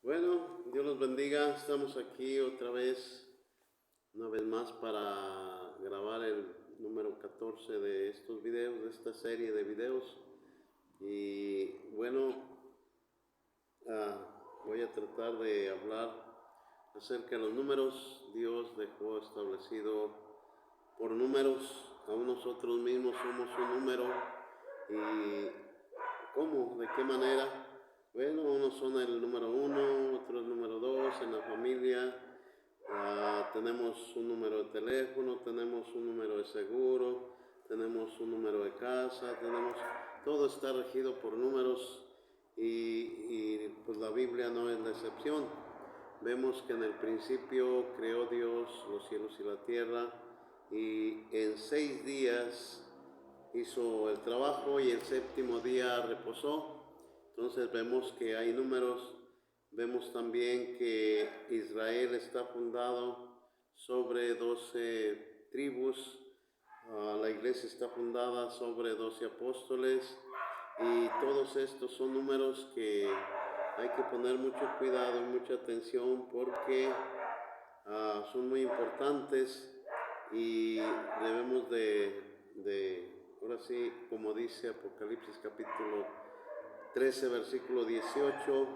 Bueno, Dios los bendiga. Estamos aquí una vez más para grabar el número 14 de estos videos, de esta serie de videos. Y bueno, voy a tratar de hablar acerca de los números. Dios dejó establecido por números. Aún nosotros mismos somos un número. ¿Y cómo? ¿De qué manera? Bueno, unos son el número 1, otros el número 2 en la familia. Tenemos un número de teléfono, tenemos un número de seguro, tenemos un número de casa, todo está regido por números y pues la Biblia no es la excepción. Vemos que en el principio creó Dios los cielos y la tierra y en 6 días hizo el trabajo y el séptimo día reposó. Entonces vemos que hay números, vemos también que Israel está fundado sobre 12 tribus, la iglesia está fundada sobre 12 apóstoles y todos estos son números que hay que poner mucho cuidado y mucha atención porque son muy importantes y debemos ahora sí, como dice Apocalipsis capítulo 13, versículo 18,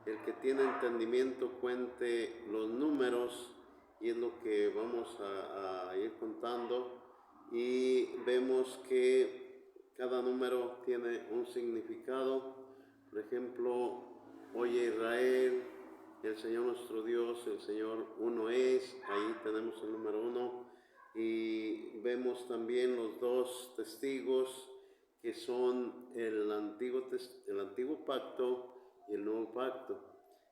el que tiene entendimiento cuente los números, y es lo que vamos a ir contando, y vemos que cada número tiene un significado. Por ejemplo, oye Israel, el Señor nuestro Dios, el Señor uno es, ahí tenemos el número 1, y vemos también los dos testigos que son el antiguo pacto y el nuevo pacto.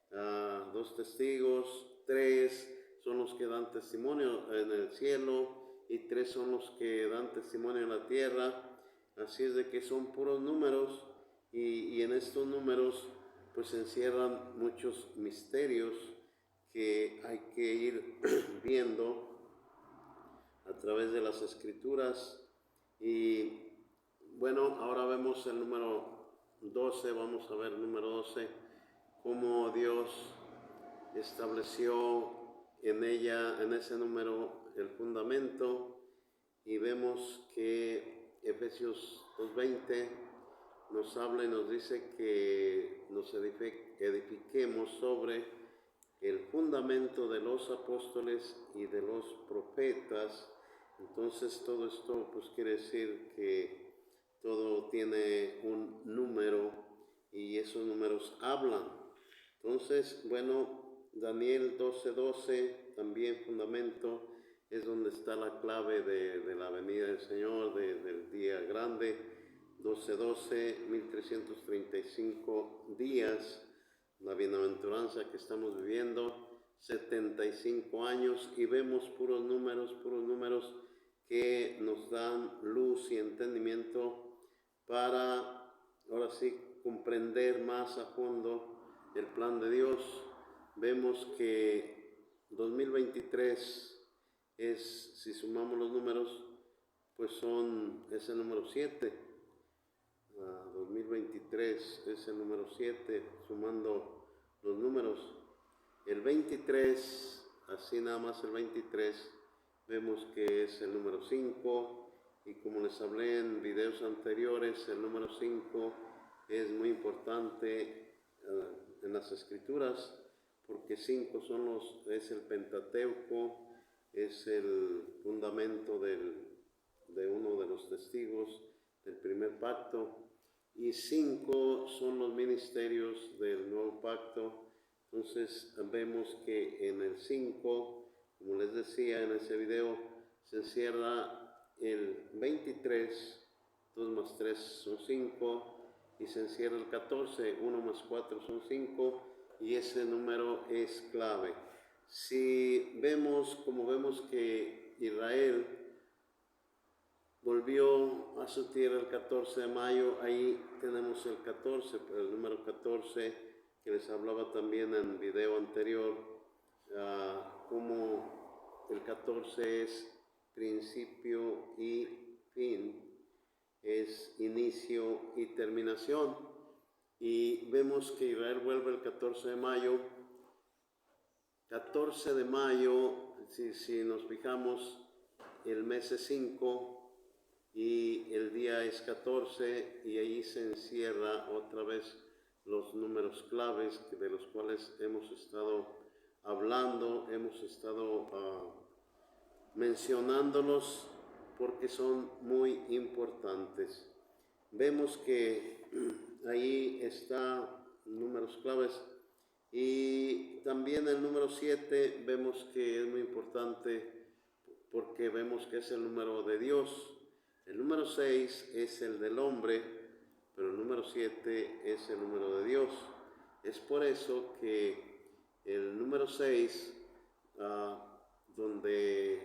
2 testigos, 3 son los que dan testimonio en el cielo y 3 son los que dan testimonio en la tierra. Así es de que son puros números y en estos números pues se encierran muchos misterios que hay que ir viendo a través de las escrituras. Y bueno, ahora vemos el número 12, vamos a ver el número 12, cómo Dios estableció en ese número, el fundamento, y vemos que Efesios 2:20 nos habla y nos dice que nos edifiquemos sobre el fundamento de los apóstoles y de los profetas. Entonces todo esto pues quiere decir que todo tiene un número y esos números hablan. Entonces, bueno, Daniel 12:12, también fundamento, es donde está la clave de la venida del Señor, del día grande. 12:12, 1335 días, la bienaventuranza que estamos viviendo, 75 años, y vemos puros números que nos dan luz y entendimiento para, ahora sí, comprender más a fondo el plan de Dios. Vemos que 2023 es, si sumamos los números, pues es el número 7. 2023 es el número 7, sumando los números. El 23, así nada más el 23, vemos que es el número 5, y como les hablé en videos anteriores, el número 5 es muy importante en las escrituras, porque 5 es el Pentateuco, es el fundamento de uno de los testigos del primer pacto, y 5 son los ministerios del nuevo pacto. Entonces vemos que en el 5, como les decía en ese video, se encierra el 23, 2 más 3 son 5, y se encierra el 14, 1 más 4 son 5, y ese número es clave. Como vemos que Israel volvió a su tierra el 14 de mayo, ahí tenemos el 14, el número 14 que les hablaba también en el video anterior, como el 14 es principio y fin, es inicio y terminación. Y vemos que Israel vuelve el 14 de mayo 14 de mayo, si nos fijamos, el mes es 5 y el día es 14 y ahí se encierra otra vez los números claves de los cuales hemos estado hablando, hemos estado mencionándolos porque son muy importantes. Vemos que ahí está números claves y también el número 7 vemos que es muy importante porque vemos que es el número de Dios. El número 6 es el del hombre, pero el número 7 es el número de Dios. Es por eso que el número 6, donde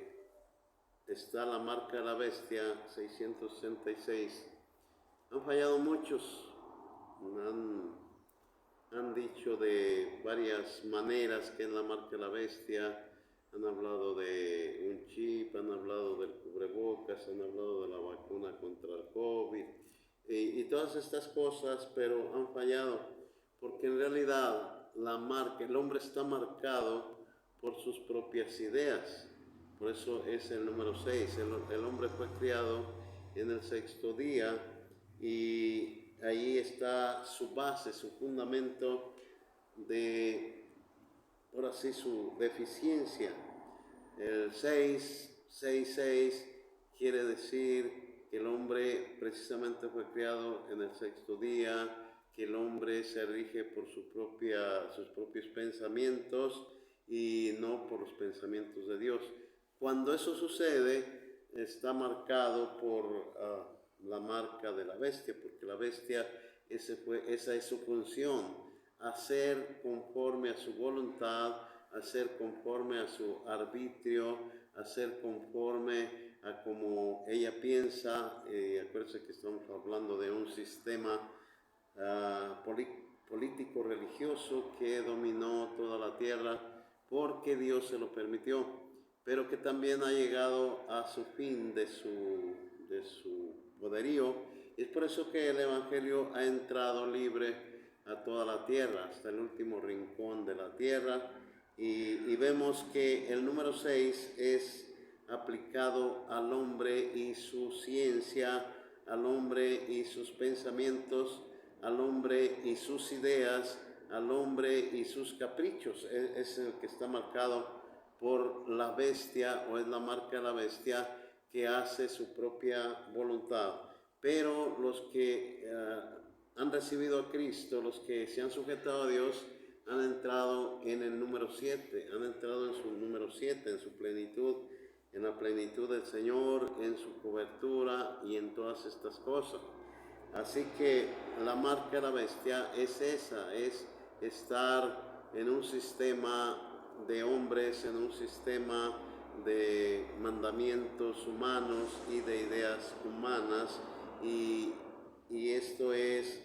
está la marca de la bestia, 666, han fallado muchos, han dicho de varias maneras que es la marca de la bestia, han hablado de un chip, han hablado del cubrebocas, han hablado de la vacuna contra el COVID y todas estas cosas, pero han fallado, porque en realidad la marca, el hombre está marcado por sus propias ideas. Por eso es el número 6. El hombre fue criado en el sexto día y ahí está su base, su fundamento de, ahora sí, su deficiencia. El 6 quiere decir que el hombre precisamente fue criado en el sexto día, que el hombre se rige por sus propios pensamientos y no por los pensamientos de Dios. Cuando eso sucede, está marcado por la marca de la bestia, porque la bestia, esa es su función, hacer conforme a su voluntad, hacer conforme a su arbitrio, hacer conforme a como ella piensa. Acuérdense que estamos hablando de un sistema político religioso que dominó toda la tierra porque Dios se lo permitió, pero que también ha llegado a su fin de su poderío. Es por eso que el Evangelio ha entrado libre a toda la tierra, hasta el último rincón de la tierra, y vemos que el número 6 es aplicado al hombre y su ciencia, al hombre y sus pensamientos, al hombre y sus ideas, al hombre y sus caprichos. Es el que está marcado por la bestia, o es la marca de la bestia que hace su propia voluntad. Pero los que han recibido a Cristo, los que se han sujetado a Dios, han entrado en el número 7, han entrado en su número 7, en su plenitud, en la plenitud del Señor, en su cobertura y en todas estas cosas. Así que la marca de la bestia es esa, es estar en un sistema de hombres, en un sistema de mandamientos humanos y de ideas humanas, y esto es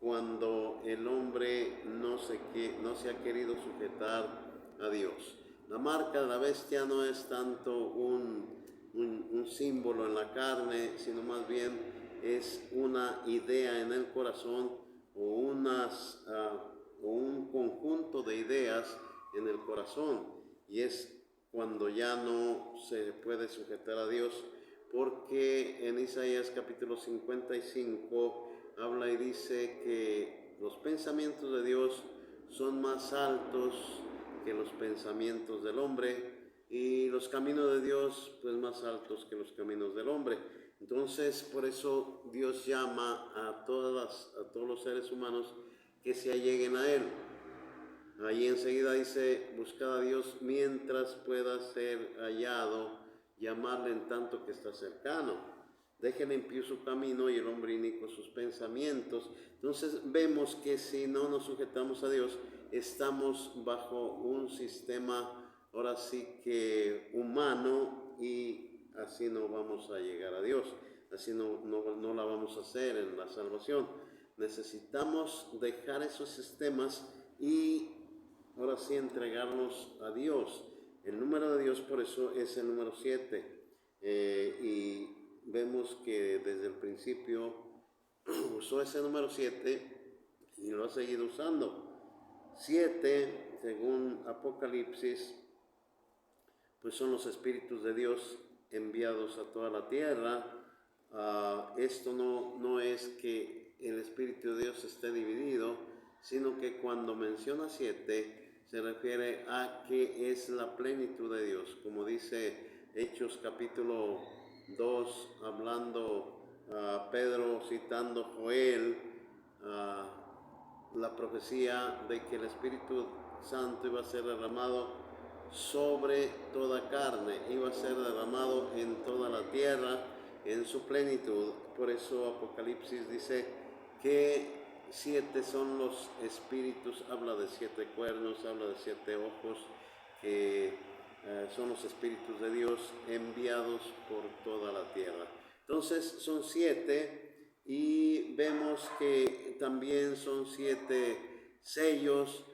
cuando el hombre no se ha querido sujetar a Dios. La marca de la bestia no es tanto un símbolo en la carne, sino más bien es una idea en el corazón, o un conjunto de ideas en el corazón, y es cuando ya no se puede sujetar a Dios, porque en Isaías capítulo 55 habla y dice que los pensamientos de Dios son más altos que los pensamientos del hombre, y los caminos de Dios pues más altos que los caminos del hombre. Entonces, por eso Dios llama a todos los seres humanos que se alleguen a Él. Ahí enseguida dice: buscad a Dios mientras pueda ser hallado, llamarle en tanto que está cercano. Dejen impío su camino y el hombre inicuo sus pensamientos. Entonces vemos que si no nos sujetamos a Dios, estamos bajo un sistema, ahora sí que humano, y así no vamos a llegar a Dios, así no la vamos a hacer en la salvación. Necesitamos dejar esos sistemas y ahora sí entregarnos a Dios. El número de Dios por eso es el número 7, y vemos que desde el principio usó ese número 7 y lo ha seguido usando. 7 según Apocalipsis, pues son los espíritus de Dios enviados a toda la tierra. Esto no es que el Espíritu de Dios esté dividido, sino que cuando menciona 7, se refiere a que es la plenitud de Dios, como dice Hechos capítulo 2, hablando Pedro citando Joel, la profecía de que el Espíritu Santo iba a ser derramado sobre toda carne, iba a ser derramado en toda la tierra en su plenitud. Por eso Apocalipsis dice que 7 son los espíritus, habla de 7 cuernos, habla de 7 ojos, que son los espíritus de Dios enviados por toda la tierra. Entonces son 7 y vemos que también son 7 sellos.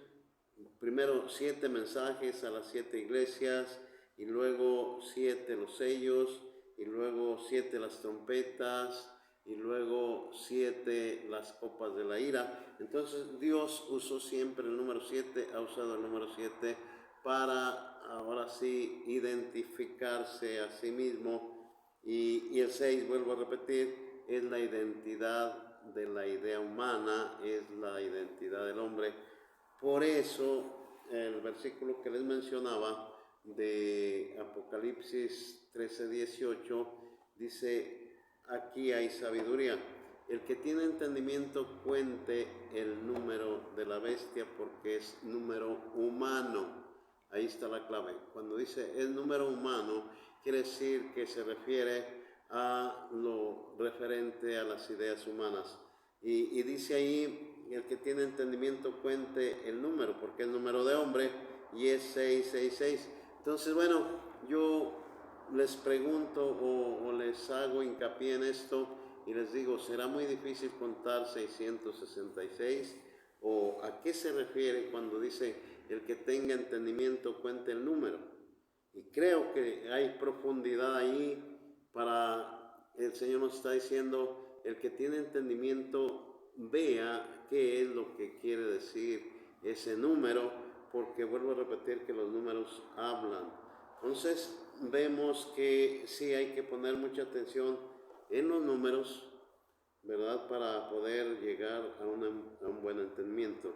Primero 7 mensajes a las 7 iglesias, y luego 7 los sellos, y luego 7 las trompetas, y luego 7 las copas de la ira. Entonces Dios usó siempre el número 7, ha usado el número 7 para ahora sí identificarse a sí mismo, y el 6, vuelvo a repetir, es la identidad de la idea humana, es la identidad del hombre. Por eso el versículo que les mencionaba de Apocalipsis 13:18 dice: aquí hay sabiduría. El que tiene entendimiento cuente el número de la bestia, porque es número humano. Ahí está la clave. Cuando dice es número humano, quiere decir que se refiere a lo referente a las ideas humanas. Y dice ahí: el que tiene entendimiento cuente el número, porque es número de hombre y es 666. Entonces, bueno, yo les pregunto o les hago hincapié en esto y les digo: ¿será muy difícil contar 666? ¿O a qué se refiere cuando dice el que tenga entendimiento cuente el número? Y creo que hay profundidad ahí. El Señor nos está diciendo: el que tiene entendimiento vea qué es lo que quiere decir ese número, porque vuelvo a repetir que los números hablan. Entonces vemos que sí hay que poner mucha atención en los números, ¿verdad?, para poder llegar a un buen entendimiento.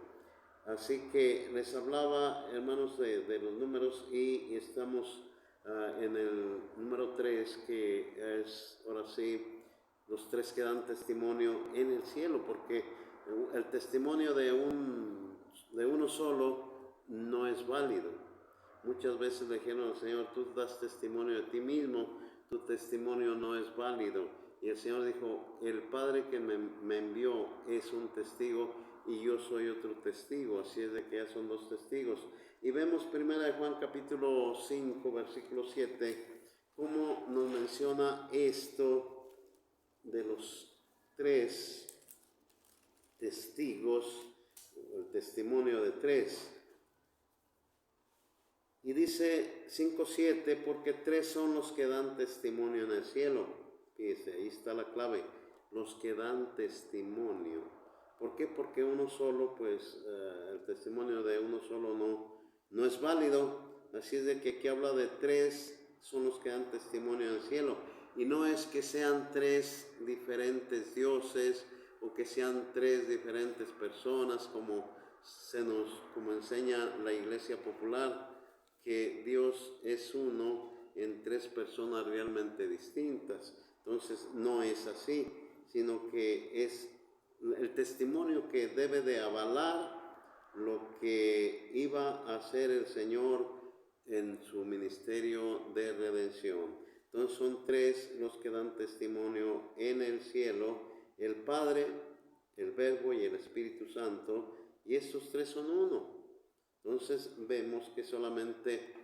Así que les hablaba, hermanos, de los números, y estamos en el número 3, que es ahora sí los 3 que dan testimonio en el cielo, porque el testimonio de uno solo no es válido. Muchas veces le dijeron al Señor: tú das testimonio de ti mismo, tu testimonio no es válido. Y el Señor dijo: el Padre que me envió es un testigo y yo soy otro testigo. Así es de que ya son 2 testigos. Y vemos 1 Juan capítulo 5, versículo 7, cómo nos menciona esto de los 3 testigos, el testimonio de 3. Y dice 5:7, porque 3 son los que dan testimonio en el cielo. Fíjese, ahí está la clave, los que dan testimonio. ¿Por qué? Porque uno solo, pues el testimonio de uno solo no es válido. Así es de que aquí habla de 3 son los que dan testimonio en el cielo. Y no es que sean 3 diferentes dioses o que sean 3 diferentes personas, como enseña la iglesia popular, que Dios es uno en 3 personas realmente distintas. Entonces no es así, sino que es el testimonio que debe de avalar lo que iba a hacer el Señor en su ministerio de redención. Entonces son 3 los que dan testimonio en el cielo: el Padre, el Verbo y el Espíritu Santo, y estos 3 son uno. Entonces vemos que solamente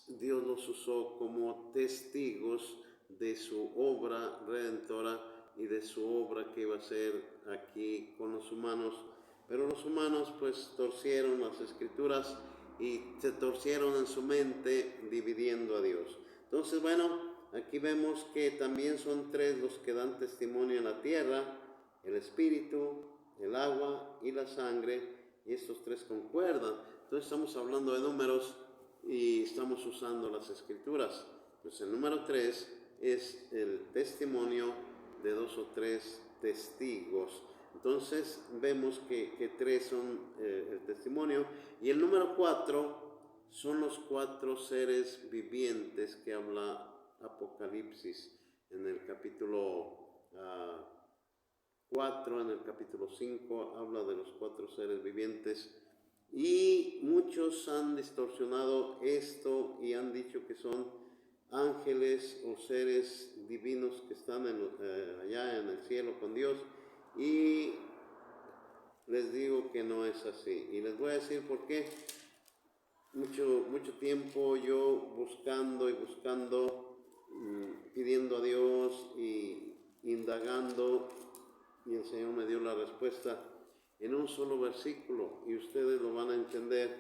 Dios los usó como testigos de su obra redentora y de su obra que iba a hacer aquí con los humanos. Pero los humanos pues torcieron las escrituras y se torcieron en su mente, dividiendo a Dios. Entonces, bueno, aquí vemos que también son 3 los que dan testimonio en la tierra: el espíritu, el agua y la sangre, y estos 3 concuerdan. Entonces estamos hablando de números y estamos usando las escrituras. Pues el número 3 es el testimonio de 2 o 3 testigos. Entonces vemos que 3 son el testimonio, y el número 4 son los 4 seres vivientes que habla Apocalipsis en el capítulo 4, en el capítulo 5 habla de los 4 seres vivientes, y muchos han distorsionado esto y han dicho que son ángeles o seres divinos que están allá en el cielo con Dios, y les digo que no es así, y les voy a decir por qué. Mucho tiempo yo buscando y buscando, pidiendo a Dios y indagando, y el Señor me dio la respuesta en un solo versículo, y ustedes lo van a entender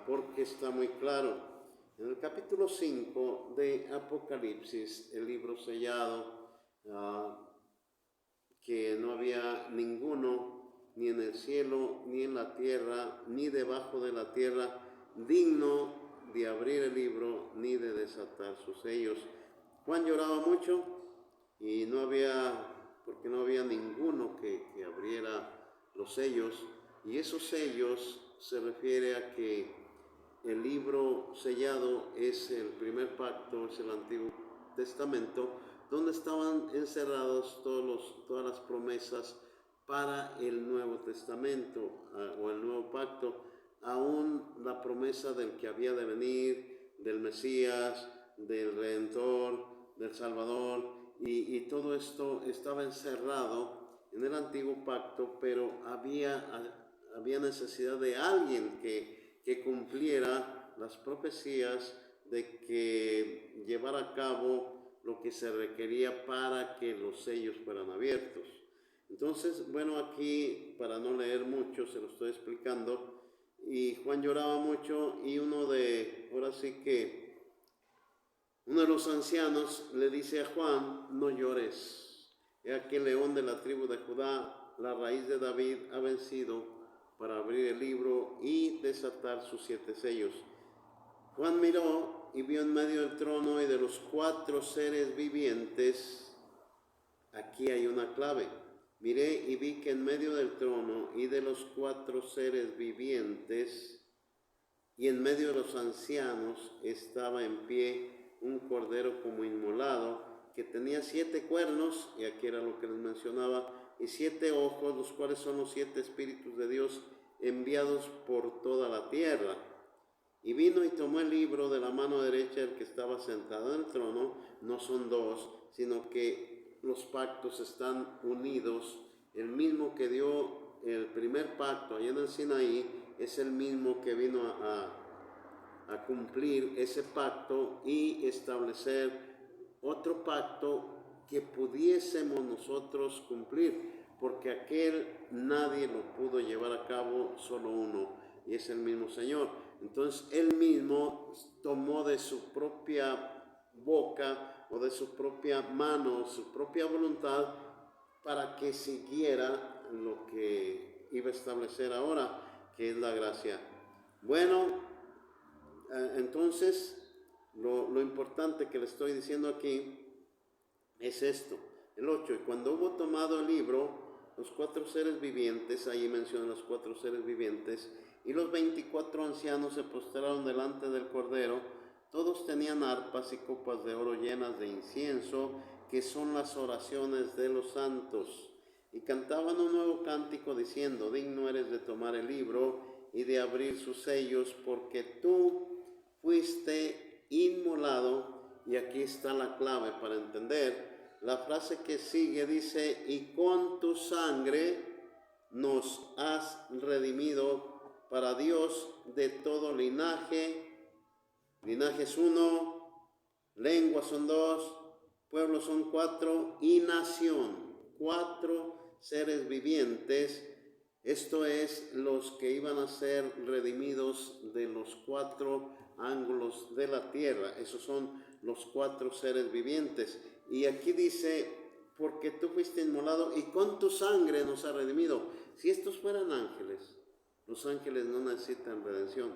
porque está muy claro. En el capítulo 5 de Apocalipsis, el libro sellado, que no había ninguno, ni en el cielo, ni en la tierra, ni debajo de la tierra, digno de abrir el libro, ni de desatar sus sellos. Juan lloraba mucho, y porque no había ninguno que abriera los sellos, y esos sellos se refiere a que el libro sellado es el primer pacto, es el Antiguo Testamento, donde estaban encerrados todas las promesas para el Nuevo Testamento o el Nuevo Pacto, aún la promesa del que había de venir, del Mesías, del Redentor, del Salvador, y todo esto estaba encerrado en el Antiguo Pacto, pero había necesidad de alguien que cumpliera las profecías, de que llevara a cabo lo que se requería para que los sellos fueran abiertos. Entonces, bueno, aquí para no leer mucho se lo estoy explicando, y Juan lloraba mucho, y uno de los ancianos le dice a Juan: no llores, he aquí el león de la tribu de Judá, la raíz de David, ha vencido para abrir el libro y desatar sus 7 sellos. Juan miró y vio en medio del trono y de los 4 seres vivientes. Aquí hay una clave. Miré y vi que en medio del trono y de los 4 seres vivientes y en medio de los ancianos estaba en pie un cordero como inmolado, que tenía 7 cuernos, y aquí era lo que les mencionaba, y 7 ojos, los cuales son los 7 espíritus de Dios enviados por toda la tierra. Y vino y tomó el libro de la mano derecha del que estaba sentado en el trono. No son 2, sino que los pactos están unidos. El mismo que dio el primer pacto allá en el Sinaí es el mismo que vino a cumplir ese pacto y establecer otro pacto que pudiésemos nosotros cumplir, porque aquel nadie lo pudo llevar a cabo, solo uno, y es el mismo Señor. Entonces él mismo tomó de su propia boca o de su propia mano, su propia voluntad, para que siguiera lo que iba a establecer ahora, que es la gracia. Bueno, entonces lo importante que le estoy diciendo aquí es esto, el 8. Y cuando hubo tomado el libro, los 4 seres vivientes, ahí mencionan los 4 seres vivientes, y los 24 ancianos se postraron delante del Cordero. Todos tenían arpas y copas de oro llenas de incienso, que son las oraciones de los santos, y cantaban un nuevo cántico diciendo: digno eres de tomar el libro y de abrir sus sellos, porque tú fuiste inmolado. Y aquí está la clave para entender. La frase que sigue dice: y con tu sangre nos has redimido para Dios de todo linaje. Linaje es 1, lenguas son 2, pueblos son 4 y nación. 4 seres vivientes. Esto es, los que iban a ser redimidos de los 4 ángulos de la tierra. Esos son los 4 seres vivientes. Y aquí dice: porque tú fuiste inmolado y con tu sangre nos has redimido. Si estos fueran ángeles, Los ángeles no necesitan redención.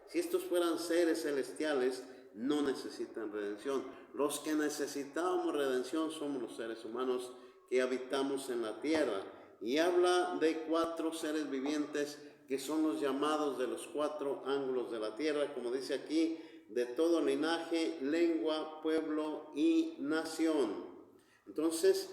Si estos fueran seres celestiales, no necesitan redención. Los que necesitamos redención somos los seres humanos que habitamos en la tierra. Y habla de 4 seres vivientes que son los llamados de los 4 ángulos de la tierra, como dice aquí, de todo linaje, lengua, pueblo y nación. Entonces,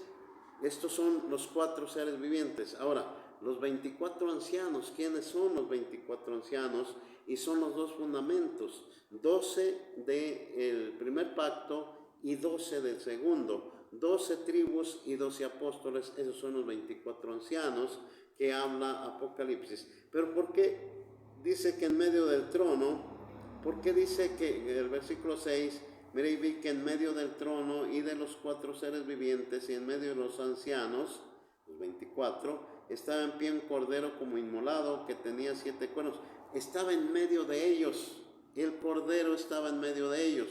estos son los 4 seres vivientes. Ahora, los 24 ancianos, ¿quiénes son los 24 ancianos? Y son los 2 fundamentos, 12 del primer pacto y 12 del segundo. 12 tribus y 12 apóstoles, esos son los 24 ancianos que habla Apocalipsis. Pero ¿por qué dice que en medio del trono? ¿Por qué dice que en el versículo 6, mire, y vi que en medio del trono y de los 4 seres vivientes y en medio de los ancianos, los 24, estaba en pie un cordero como inmolado que tenía 7 cuernos. Estaba en medio de ellos, el cordero estaba en medio de ellos.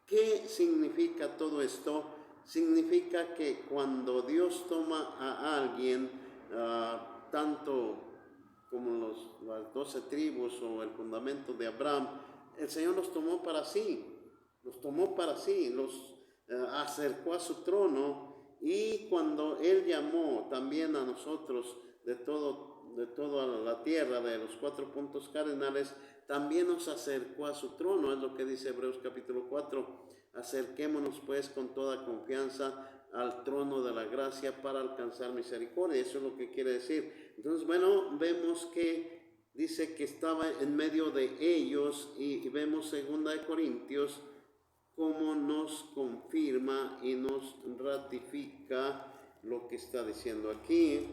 ¿Qué significa todo esto? Significa que cuando Dios toma a alguien, tanto como las 12 tribus o el fundamento de Abraham, el Señor los tomó para sí, los acercó a su trono, y cuando Él llamó también a nosotros de toda la tierra, de los 4 puntos cardinales, también nos acercó a su trono. Es lo que dice Hebreos capítulo 4. Acerquémonos pues con toda confianza al trono de la gracia para alcanzar misericordia. Eso es lo que quiere decir. Entonces, bueno, vemos que dice que estaba en medio de ellos, y vemos 2 Corintios cómo nos confirma y nos ratifica lo que está diciendo aquí.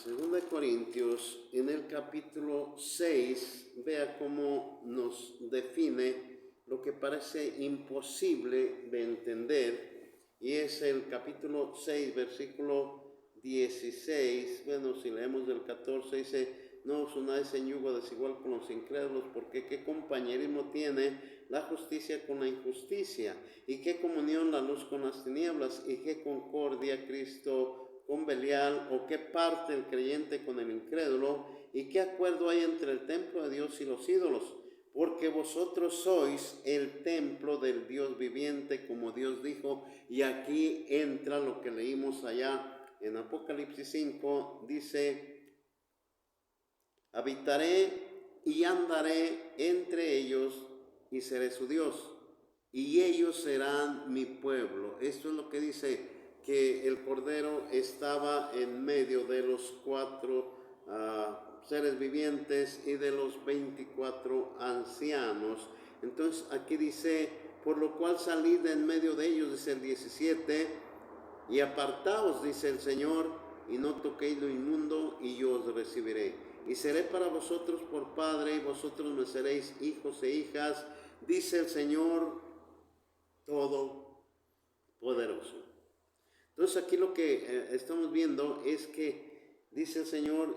En 2 Corintios, en el capítulo 6, vea cómo nos define lo que parece imposible de entender, y es el capítulo 6, versículo 16. Bueno, si leemos del 14, dice: no os unáis en yugo desigual con los incrédulos, porque qué compañerismo tiene la justicia con la injusticia, y qué comunión la luz con las tinieblas, y qué concordia Cristo con Belial, o qué parte el creyente con el incrédulo, y qué acuerdo hay entre el templo de Dios y los ídolos, porque vosotros sois el templo del Dios viviente, como Dios dijo. Y aquí entra lo que leímos allá en Apocalipsis 5, dice: habitaré y andaré entre ellos y seré su Dios, y ellos serán mi pueblo. Esto es lo que dice, que el cordero estaba en medio de los 4 seres vivientes y de los 24 ancianos. Entonces aquí dice: por lo cual salid de en medio de ellos, dice el 17, y apartaos, dice el Señor, y no toquéis lo inmundo, y yo os recibiré. Y seré para vosotros por Padre, y vosotros me seréis hijos e hijas, dice el Señor Todopoderoso. Entonces aquí lo que estamos viendo es que dice el Señor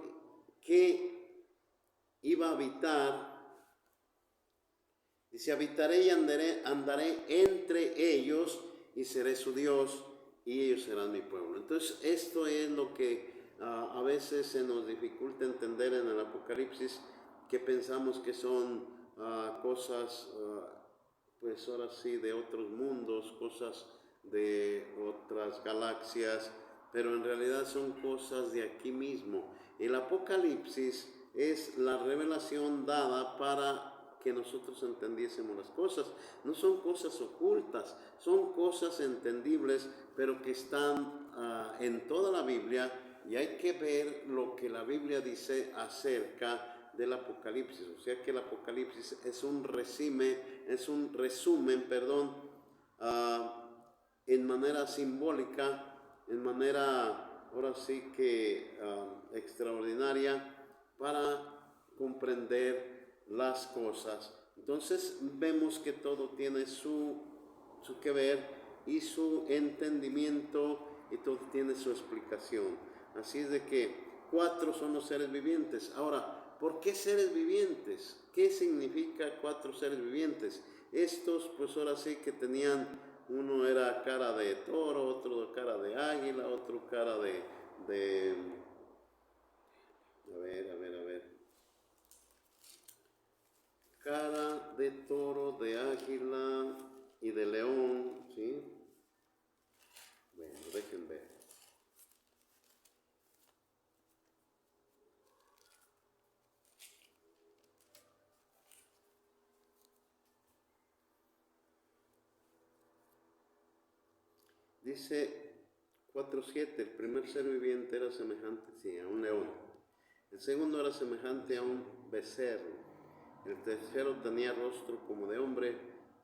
que iba a habitar. Dice: habitaré y andaré entre ellos, y seré su Dios, y ellos serán mi pueblo. Entonces esto es lo que a veces se nos dificulta entender en el Apocalipsis, que pensamos que son cosas, pues ahora sí, de otros mundos, cosas de otras galaxias, pero en realidad son cosas de aquí mismo. El Apocalipsis es la revelación dada para que nosotros entendiésemos las cosas. No son cosas ocultas, son cosas entendibles, pero que están en toda la Biblia, y hay que ver lo que la Biblia dice acerca del Apocalipsis. O sea que el Apocalipsis es un resumen, en manera simbólica, en manera ahora sí que extraordinaria, para comprender las cosas. Entonces vemos que todo tiene su que ver y su entendimiento, y todo tiene su explicación. Así es de que 4 son los seres vivientes. Ahora, ¿por qué seres vivientes? ¿Qué significa 4 seres vivientes? Estos, pues ahora sí que tenían Uno era cara de toro, otro cara de águila, otro cara de a ver. Cara de toro, de águila y de león, ¿sí? Bueno, dejen ver. Dice 4:7, el primer ser viviente era semejante, sí, a un león. El segundo era semejante a un becerro. El tercero tenía rostro como de hombre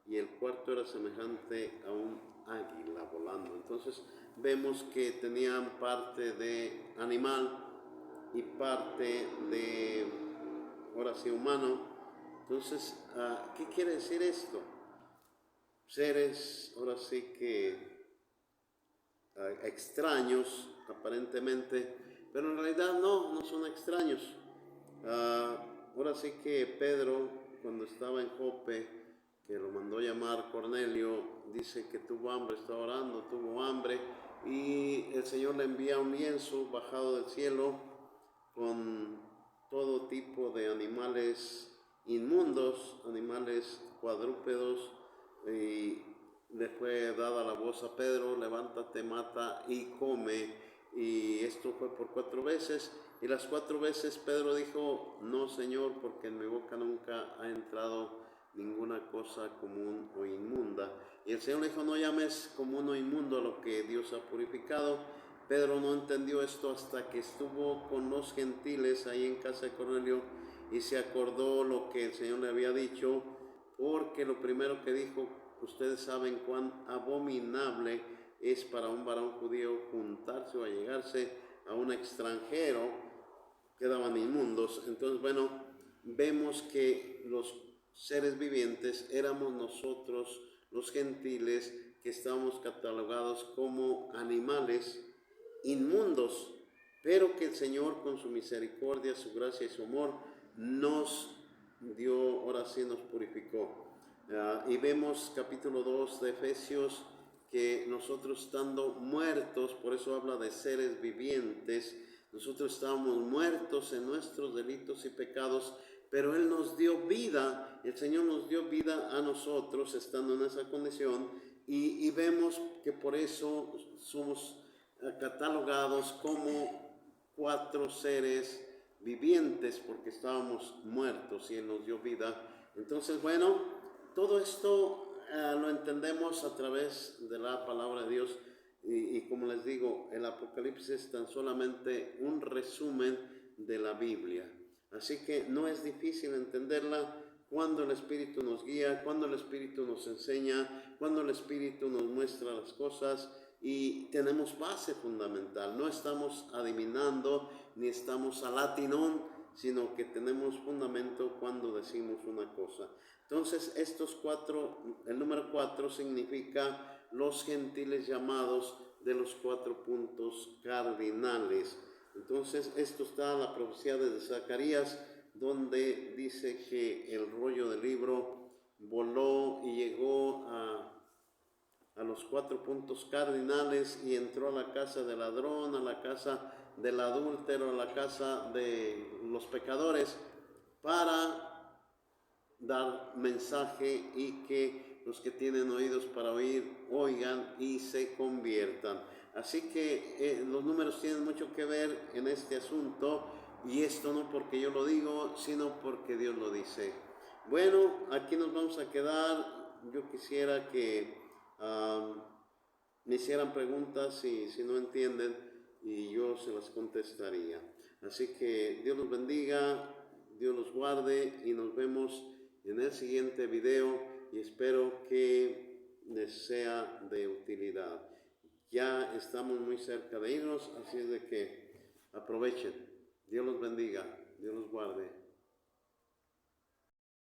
y el cuarto era semejante a un águila volando. Entonces vemos que tenían parte de animal y parte de, ahora sí, humano. Entonces, ¿qué quiere decir esto? Seres, ahora sí que extraños aparentemente, pero en realidad no son extraños. Ahora sí que Pedro, cuando estaba en Jope, que lo mandó llamar Cornelio, dice que tuvo hambre, estaba orando, tuvo hambre, y el Señor le envía un lienzo bajado del cielo con todo tipo de animales inmundos, animales cuadrúpedos, y le fue dada la voz a Pedro: levántate, mata y come. Y esto fue por 4 veces, y las 4 veces Pedro dijo: no, Señor, porque en mi boca nunca ha entrado ninguna cosa común o inmunda. Y el Señor le dijo: no llames común o inmundo a lo que Dios ha purificado. Pedro no entendió esto hasta que estuvo con los gentiles ahí en casa de Cornelio y se acordó lo que el Señor le había dicho, porque lo primero que dijo: ustedes saben cuán abominable es para un varón judío juntarse o allegarse a un extranjero. Quedaban inmundos. Entonces, bueno, vemos que los seres vivientes éramos nosotros, los gentiles, que estábamos catalogados como animales inmundos, pero que el Señor, con su misericordia, su gracia y su amor, nos dio, ahora sí nos purificó. Y vemos capítulo 2 de Efesios que nosotros, estando muertos, por eso habla de seres vivientes, nosotros estábamos muertos en nuestros delitos y pecados, pero Él nos dio vida, el Señor nos dio vida a nosotros estando en esa condición, y vemos que por eso somos catalogados como 4 seres vivientes, porque estábamos muertos y Él nos dio vida. Entonces, bueno, todo esto lo entendemos a través de la palabra de Dios, y como les digo, el Apocalipsis es tan solamente un resumen de la Biblia. Así que no es difícil entenderla cuando el Espíritu nos guía, cuando el Espíritu nos enseña, cuando el Espíritu nos muestra las cosas, y tenemos base fundamental. No estamos adivinando ni estamos a latinón, sino que tenemos fundamento cuando decimos una cosa. Entonces, estos 4, el número 4 significa los gentiles llamados de los 4 puntos cardinales. Entonces, esto está en la profecía de Zacarías, donde dice que el rollo del libro voló y llegó a los 4 puntos cardinales, y entró a la casa del ladrón, a la casa del adúltero, a la casa de los pecadores, para dar mensaje y que los que tienen oídos para oír oigan y se conviertan. Así que los números tienen mucho que ver en este asunto, y esto no porque yo lo digo, sino porque Dios lo dice. Bueno, aquí nos vamos a quedar. Yo quisiera que me hicieran preguntas si no entienden, y yo se las contestaría. Así que Dios los bendiga, Dios los guarde, y nos vemos en el siguiente video, y espero que les sea de utilidad. Ya estamos muy cerca de irnos, así es de que aprovechen. Dios los bendiga, Dios los guarde.